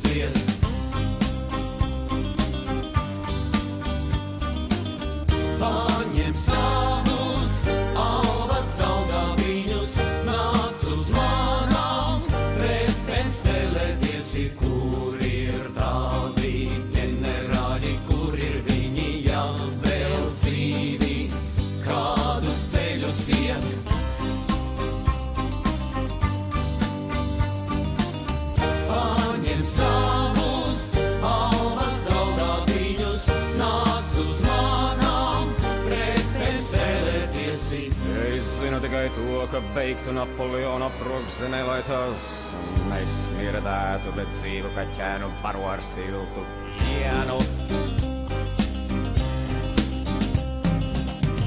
dzies. Paņem savus alvas saldātiņus, nāc uz manām trepēm spēlēties, kur ir tādi ģenerāļi, kur ir viņi jau vēl dzīvi, kādus ceļus iet. Paņem savus alvas saldātiņus, nāc uz manām trepēm spēlēties. Es zinu tikai to, ka beigtu Napoleona prokzemē, lai tās nesmirdētu, bet dzīvu kaķēnu baro ar siltu pienu.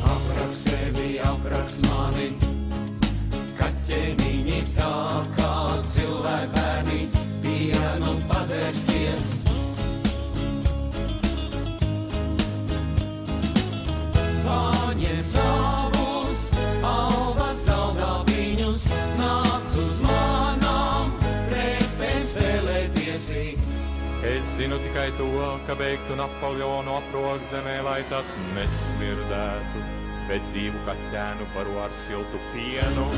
Apraks tevi, apraks mani, kaķēniņi tā kā cilvēki bērni, pienu padzersies. Paņem savus alvas saldātiņus, nāc uz manām trepēm spēlēties. Es zinu tikai to, ka beigtu Napoleonu aprokzemē, lai tas nesmirdētu, bet dzīvu kaķēnu baro ar siltu pienu.